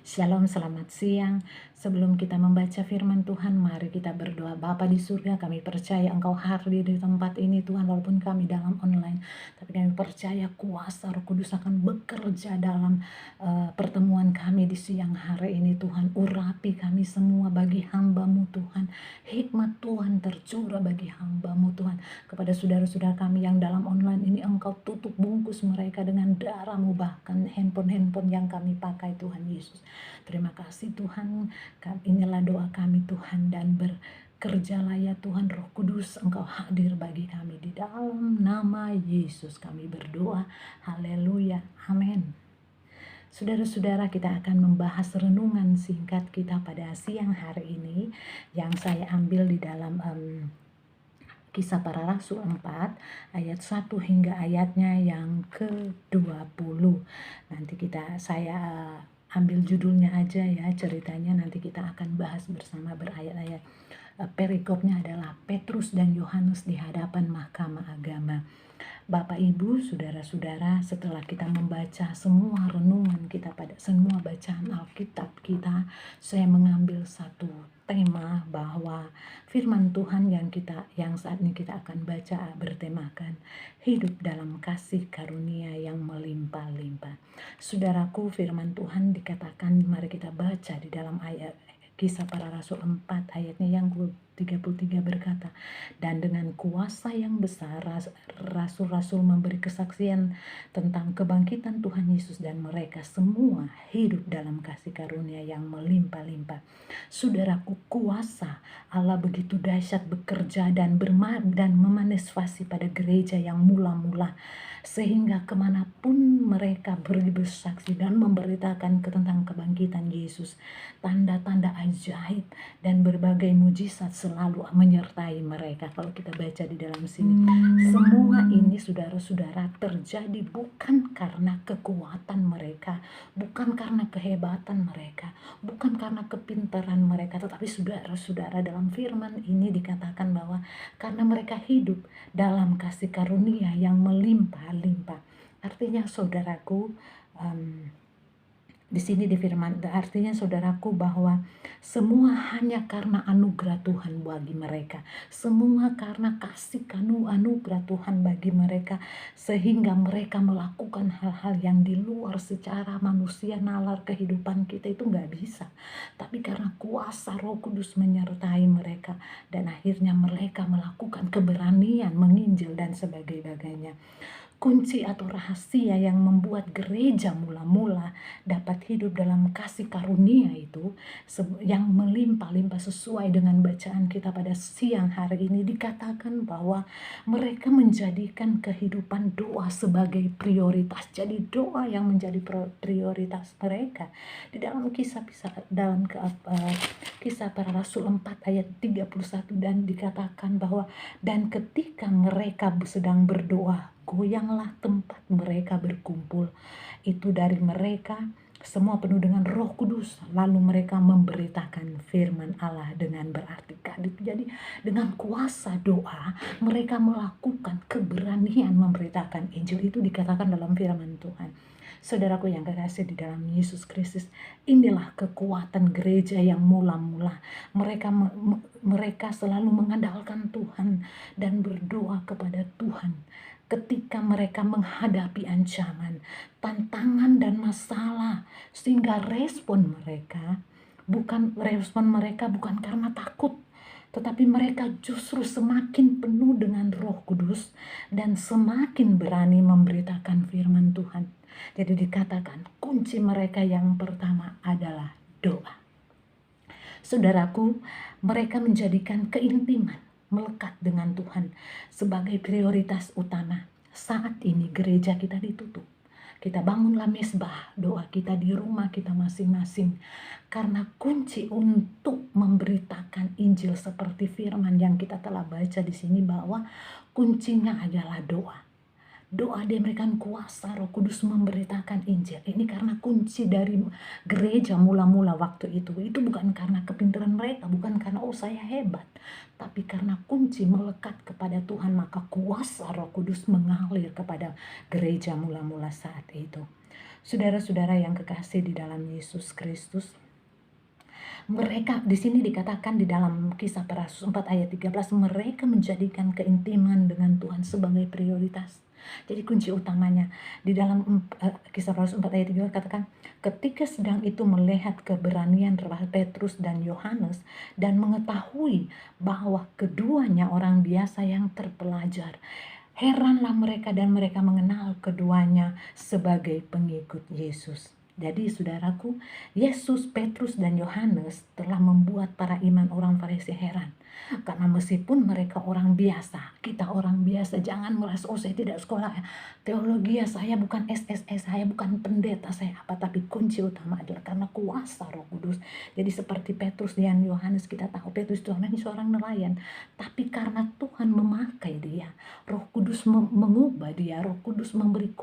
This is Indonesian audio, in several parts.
Shalom, selamat siang. Sebelum kita membaca firman Tuhan, mari kita berdoa. Bapa di surga, kami percaya Engkau hadir di tempat ini Tuhan, walaupun kami dalam online. Tapi kami percaya kuasa Roh Kudus akan bekerja dalam pertemuan kami di siang hari ini Tuhan. Urapi kami semua bagi hamba-Mu Tuhan. Hikmat Tuhan tercurah bagi hamba-Mu Tuhan. Kepada saudara-saudara kami yang dalam online ini, Engkau tutup bungkus mereka dengan darah-Mu, bahkan handphone-handphone yang kami pakai Tuhan Yesus. Terima kasih Tuhan, inilah doa kami Tuhan, dan bekerjalah ya Tuhan, Roh Kudus Engkau hadir bagi kami. Di dalam nama Yesus kami berdoa, haleluya, amin. Saudara-saudara, kita akan membahas renungan singkat kita pada siang hari ini, yang saya ambil di dalam Kisah Para Rasul 4 ayat 1 hingga ayatnya yang ke-20. Nanti saya ambil judulnya aja ya, ceritanya nanti kita akan bahas bersama berayat-ayat. Perikopnya adalah Petrus dan Yohanes di hadapan Mahkamah Agama. Bapak Ibu, saudara-saudara, setelah kita membaca semua renungan kita pada semua bacaan Alkitab kita, saya mengambil satu tema bahwa firman Tuhan yang saat ini kita akan baca bertemakan hidup dalam kasih karunia yang melimpah-limpah. Saudaraku, firman Tuhan dikatakan, mari kita baca di dalam ayat Kisah Para Rasul 4 ayatnya yang 33 berkata, dan dengan kuasa yang besar rasul-rasul memberi kesaksian tentang kebangkitan Tuhan Yesus, dan mereka semua hidup dalam kasih karunia yang melimpah-limpah. Saudaraku, kuasa Allah begitu dahsyat bekerja dan memanifestasi pada gereja yang mula-mula, sehingga kemanapun mereka bersaksi dan memberitakan tentang kebangkitan Yesus, tanda-tanda ajaib dan berbagai mujizat selalu menyertai mereka. Kalau kita baca di dalam sini, semua ini saudara-saudara terjadi bukan karena kekuatan mereka, bukan karena kehebatan mereka, bukan karena kepintaran mereka, tetapi saudara-saudara, dalam firman ini dikatakan bahwa karena mereka hidup dalam kasih karunia yang melimpah-limpah. Artinya saudaraku, di sini di firman artinya saudaraku bahwa semua hanya karena anugerah Tuhan bagi mereka, semua karena kasih anugerah Tuhan bagi mereka, sehingga mereka melakukan hal-hal yang di luar secara manusia nalar kehidupan kita itu nggak bisa, tapi karena kuasa Roh Kudus menyertai mereka, dan akhirnya mereka melakukan keberanian menginjil dan sebagainya. Kunci atau rahasia yang membuat gereja mula-mula dapat hidup dalam kasih karunia itu yang melimpah-limpah sesuai dengan bacaan kita pada siang hari ini, dikatakan bahwa mereka menjadikan kehidupan doa sebagai prioritas. Jadi doa yang menjadi prioritas mereka. Di dalam kisah Para Rasul 4 ayat 31, dan dikatakan bahwa dan ketika mereka sedang berdoa, goyanglah tempat mereka berkumpul. Itu dari mereka semua penuh dengan Roh Kudus, lalu mereka memberitakan firman Allah dengan berarti. Jadi dengan kuasa doa mereka melakukan keberanian memberitakan Injil. Itu dikatakan dalam firman Tuhan. Saudaraku yang kekasih di dalam Yesus Kristus, inilah kekuatan gereja yang mula-mula. Mereka selalu mengandalkan Tuhan dan berdoa kepada Tuhan ketika mereka menghadapi ancaman, tantangan dan masalah, sehingga respon mereka bukan karena takut, tetapi mereka justru semakin penuh dengan Roh Kudus dan semakin berani memberitakan firman Tuhan. Jadi dikatakan kunci mereka yang pertama adalah doa. Saudaraku, mereka menjadikan keintiman melekat dengan Tuhan sebagai prioritas utama. Saat ini gereja kita ditutup. Kita bangunlah mesbah doa kita di rumah kita masing-masing, karena kunci untuk memberitakan Injil seperti firman yang kita telah baca di sini, bahwa kuncinya adalah doa. Doa diberikan kuasa Roh Kudus memberitakan Injil. Ini karena kunci dari gereja mula-mula waktu itu. Itu bukan karena kepintaran mereka, bukan karena saya hebat, tapi karena kunci melekat kepada Tuhan, maka kuasa Roh Kudus mengalir kepada gereja mula-mula saat itu. Saudara-saudara yang kekasih di dalam Yesus Kristus, mereka di sini dikatakan di dalam Kisah Para Rasul 4 ayat 13, mereka menjadikan keintiman dengan Tuhan sebagai prioritas. Jadi kunci utamanya di dalam Kisah Para Rasul 4 ayat 13 katakan, ketika sedang itu melihat keberanian Petrus dan Yohanes dan mengetahui bahwa keduanya orang biasa yang terpelajar, heranlah mereka dan mereka mengenal keduanya sebagai pengikut Yesus. Jadi saudaraku, Yesus, Petrus, dan Yohanes telah membuat para imam orang Farisi heran. Karena meskipun mereka orang biasa, kita orang biasa, jangan merasa, oh saya tidak sekolah teologi, saya bukan SSS, saya bukan pendeta, saya apa. Tapi kunci utama adalah karena kuasa Roh Kudus. Jadi seperti Petrus dan Yohanes, kita tahu Petrus itu seorang nelayan. Tapi karena Tuhan memakai dia, Roh Kudus mengubah dia, Roh Kudus memberi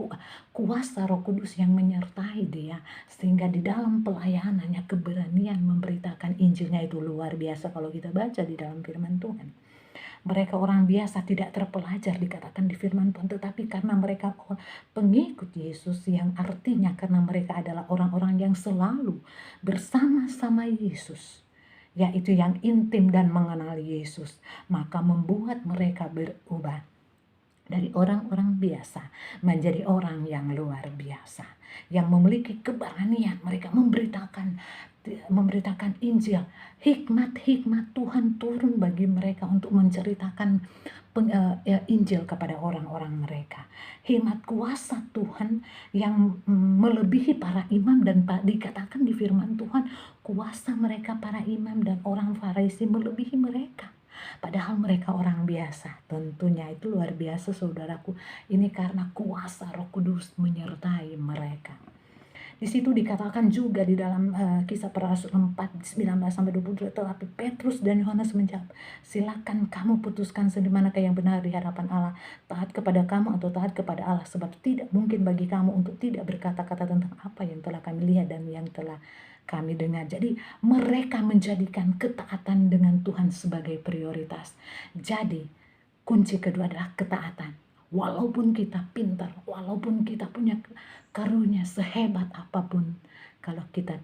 kuasa Roh Kudus yang menyertai dia, sehingga di dalam pelayanannya keberanian memberitakan Injilnya itu luar biasa kalau kita baca di dalam firman Tuhan. Mereka orang biasa, tidak terpelajar dikatakan di firman Tuhan, tetapi karena mereka pengikut Yesus, yang artinya karena mereka adalah orang-orang yang selalu bersama-sama Yesus, yaitu yang intim dan mengenal Yesus, maka membuat mereka berubah dari orang-orang biasa menjadi orang yang luar biasa, yang memiliki keberanian. Mereka memberitakan Injil. Hikmat Tuhan turun bagi mereka untuk menceritakan Injil kepada orang-orang mereka. Hikmat kuasa Tuhan yang melebihi para imam, dan dikatakan di firman Tuhan, kuasa mereka para imam dan orang Farisi melebihi mereka. Padahal mereka orang biasa. Tentunya itu luar biasa saudaraku. Ini karena kuasa Roh Kudus menyertai mereka. Di situ dikatakan juga di dalam Kisah Para Rasul 4, 19-22, tetapi Petrus dan Yohanes menjawab, silakan kamu putuskan semanakah yang benar di hadapan Allah, taat kepada kamu atau taat kepada Allah, sebab tidak mungkin bagi kamu untuk tidak berkata-kata tentang apa yang telah kami lihat dan yang telah kami dengar. Jadi mereka menjadikan ketaatan dengan Tuhan sebagai prioritas. Jadi kunci kedua adalah ketaatan. Walaupun kita pintar, walaupun kita punya karunia sehebat apapun, kalau kita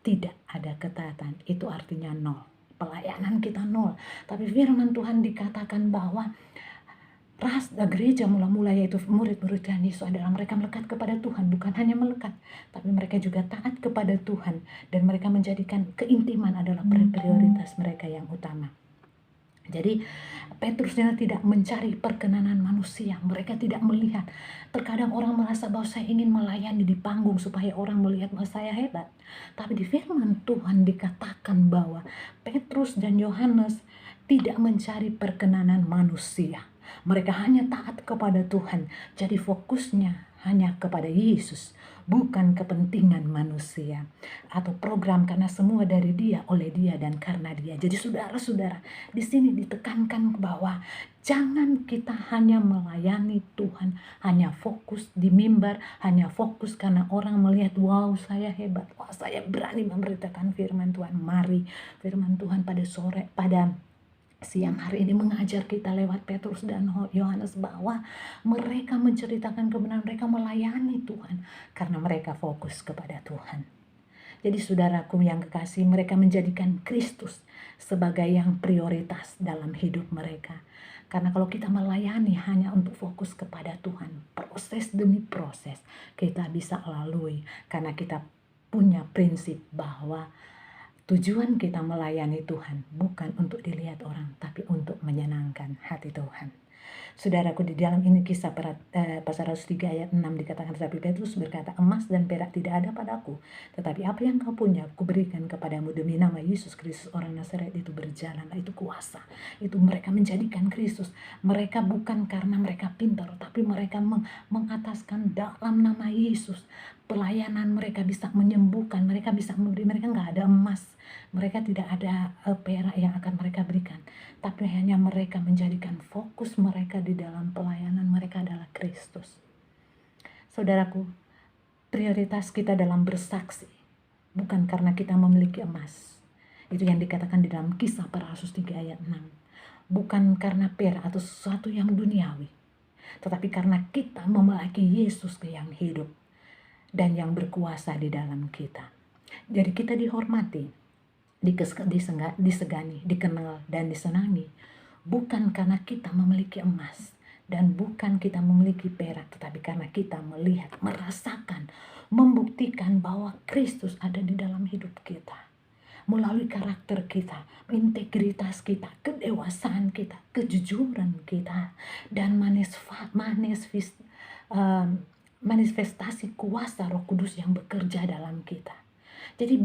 tidak ada ketaatan, itu artinya nol. Pelayanan kita nol. Tapi firman Tuhan dikatakan bahwa gereja mula-mula, yaitu murid-murid Yesus, adalah mereka melekat kepada Tuhan. Bukan hanya melekat, tapi mereka juga taat kepada Tuhan, dan mereka menjadikan keintiman adalah prioritas mereka yang utama. Jadi Petrusnya tidak mencari perkenanan manusia. Mereka tidak melihat. Terkadang orang merasa bahwa saya ingin melayani di panggung supaya orang melihat bahwa saya hebat. Tapi di firman Tuhan dikatakan bahwa Petrus dan Yohanes tidak mencari perkenanan manusia. Mereka hanya taat kepada Tuhan. Jadi fokusnya hanya kepada Yesus, bukan kepentingan manusia atau program, karena semua dari Dia, oleh Dia, dan karena Dia. Jadi saudara-saudara, di sini ditekankan bahwa jangan kita hanya melayani Tuhan, hanya fokus di mimbar, hanya fokus karena orang melihat, wow saya hebat, wah saya berani memberitakan firman Tuhan. Mari firman Tuhan pada siang hari ini mengajar kita lewat Petrus dan Yohanes bahwa mereka menceritakan kebenaran, mereka melayani Tuhan karena mereka fokus kepada Tuhan. Jadi saudaraku yang kekasih, mereka menjadikan Kristus sebagai yang prioritas dalam hidup mereka. Karena kalau kita melayani hanya untuk fokus kepada Tuhan, proses demi proses kita bisa lalui, karena kita punya prinsip bahwa tujuan kita melayani Tuhan bukan untuk dilihat orang, tapi untuk menyenangkan hati Tuhan. Saudaraku, di dalam ini kisah pasal 103 ayat 6 dikatakan, tetapi Petrus berkata, emas dan perak tidak ada padaku, tetapi apa yang kau punya aku berikan kepadamu. Demi nama Yesus Kristus orang Nazaret itu berjalanlah. Itu kuasa. Itu mereka menjadikan Kristus. Mereka bukan karena mereka pintar, tapi mereka mengataskan dalam nama Yesus. Pelayanan mereka bisa menyembuhkan, mereka bisa memberi. Mereka nggak ada emas, mereka tidak ada perak yang akan mereka berikan, tapi hanya mereka menjadikan fokus mereka di dalam pelayanan mereka adalah Kristus. Saudaraku, prioritas kita dalam bersaksi bukan karena kita memiliki emas. Itu yang dikatakan di dalam Kisah Para Rasul 3 ayat 6. Bukan karena perak atau sesuatu yang duniawi, tetapi karena kita memiliki Yesus yang hidup. dan yang berkuasa di dalam kita. Jadi kita dihormati, disegani, dikenal, dan disenangi, bukan karena kita memiliki emas dan bukan kita memiliki perak, tetapi karena kita melihat, merasakan, membuktikan bahwa Kristus ada di dalam hidup kita. Melalui karakter kita, integritas kita, kedewasaan kita, kejujuran kita, dan manifestasi kuasa Roh Kudus yang bekerja dalam kita. Jadi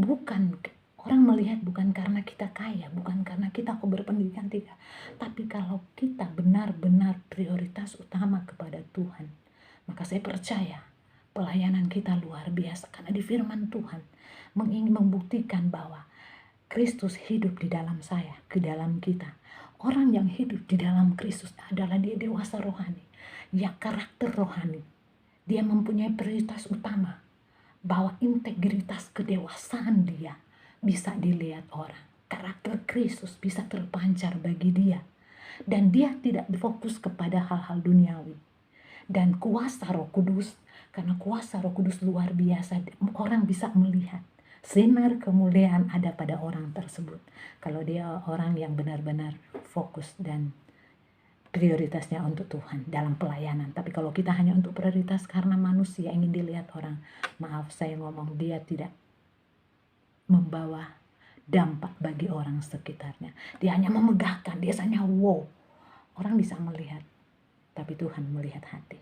orang melihat bukan karena kita kaya, bukan karena kita berpendidikan, tidak. Tapi kalau kita benar-benar prioritas utama kepada Tuhan, maka saya percaya pelayanan kita luar biasa. Karena di firman Tuhan ingin membuktikan bahwa Kristus hidup di dalam saya, ke dalam kita. Orang yang hidup di dalam Kristus adalah dia dewasa rohani, ya karakter rohani. Dia mempunyai prioritas utama, bahwa integritas kedewasaan dia bisa dilihat orang. Karakter Kristus bisa terpancar bagi dia. Dan dia tidak fokus kepada hal-hal duniawi. Dan kuasa Roh Kudus, karena kuasa Roh Kudus luar biasa, orang bisa melihat sinar kemuliaan ada pada orang tersebut. Kalau dia orang yang benar-benar fokus dan prioritasnya untuk Tuhan dalam pelayanan. Tapi kalau kita hanya untuk prioritas karena manusia ingin dilihat orang, maaf saya ngomong, dia tidak membawa dampak bagi orang sekitarnya. Dia hanya memegahkan, dia hanya wow. Orang bisa melihat, tapi Tuhan melihat hati.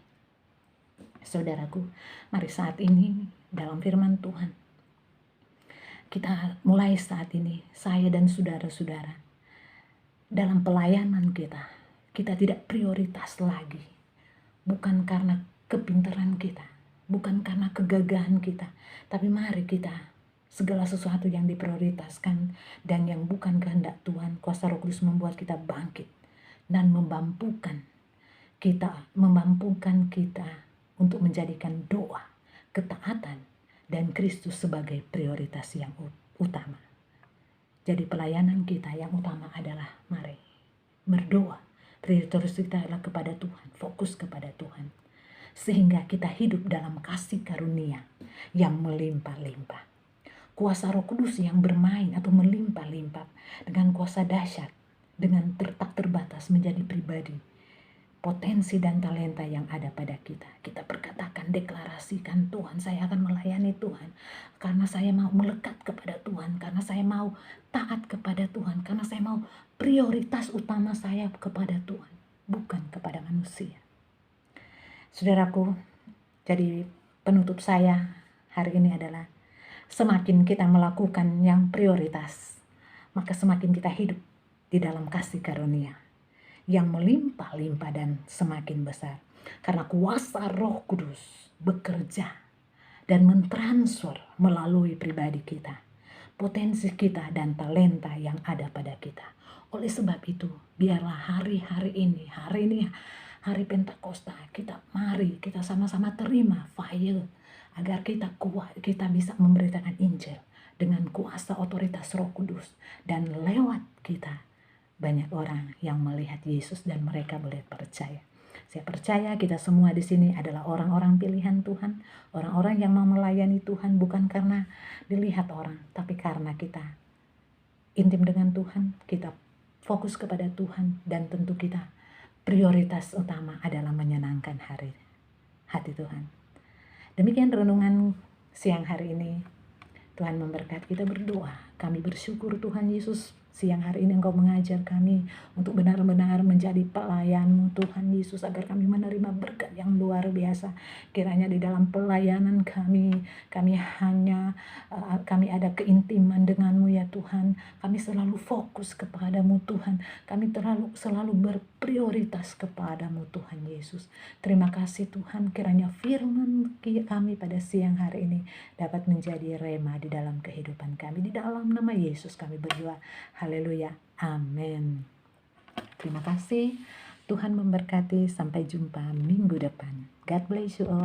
Saudaraku, mari saat ini dalam firman Tuhan, kita mulai saat ini, saya dan saudara-saudara, dalam pelayanan kita tidak prioritas lagi. Bukan karena kepintaran kita, bukan karena kegagahan kita, tapi mari kita segala sesuatu yang diprioritaskan dan yang bukan kehendak Tuhan, kuasa Roh Kudus membuat kita bangkit dan memampukan kita untuk menjadikan doa, ketaatan, dan Kristus sebagai prioritas yang utama. Jadi pelayanan kita yang utama adalah mari berdoa. Prioritas kita adalah kepada Tuhan, fokus kepada Tuhan. Sehingga kita hidup dalam kasih karunia yang melimpah-limpah. Kuasa Roh Kudus yang bermain atau melimpah-limpah dengan kuasa dahsyat, dengan tak terbatas menjadi pribadi, potensi dan talenta yang ada pada kita. Kita perkatakan, deklarasikan, Tuhan, saya akan melayani Tuhan. Karena saya mau melekat kepada Tuhan. Karena saya mau taat kepada Tuhan. Karena saya mau prioritas utama saya kepada Tuhan. Bukan kepada manusia. Saudaraku, jadi penutup saya hari ini adalah, semakin kita melakukan yang prioritas, maka semakin kita hidup di dalam kasih karunia yang melimpah-limpah dan semakin besar. Karena kuasa Roh Kudus bekerja dan mentransfer melalui pribadi kita, potensi kita dan talenta yang ada pada kita. Oleh sebab itu, biarlah hari ini, hari Pentakosta, mari kita sama-sama terima fire, agar kita kuat, kita bisa memberitakan Injil dengan kuasa otoritas Roh Kudus. Dan lewat kita, banyak orang yang melihat Yesus dan mereka boleh percaya. Saya percaya kita semua di sini adalah orang-orang pilihan Tuhan, orang-orang yang mau melayani Tuhan bukan karena dilihat orang, tapi karena kita intim dengan Tuhan, kita fokus kepada Tuhan, dan tentu kita prioritas utama adalah menyenangkan hati Tuhan. Demikian renungan siang hari ini. Tuhan memberkati, kita berdoa. Kami bersyukur Tuhan Yesus, siang hari ini Engkau mengajar kami untuk benar-benar menjadi pelayan-Mu Tuhan Yesus, agar kami menerima berkat yang luar biasa. Kiranya di dalam pelayanan kami ada keintiman dengan-Mu ya Tuhan. Kami selalu fokus kepada-Mu Tuhan. Kami selalu berprioritas kepada-Mu Tuhan Yesus. Terima kasih Tuhan, kiranya firman kami pada siang hari ini dapat menjadi rema di dalam kehidupan kami. Di dalam nama Yesus kami berdoa. Haleluya. Amin. Terima kasih. Tuhan memberkati. Sampai jumpa minggu depan. God bless you all.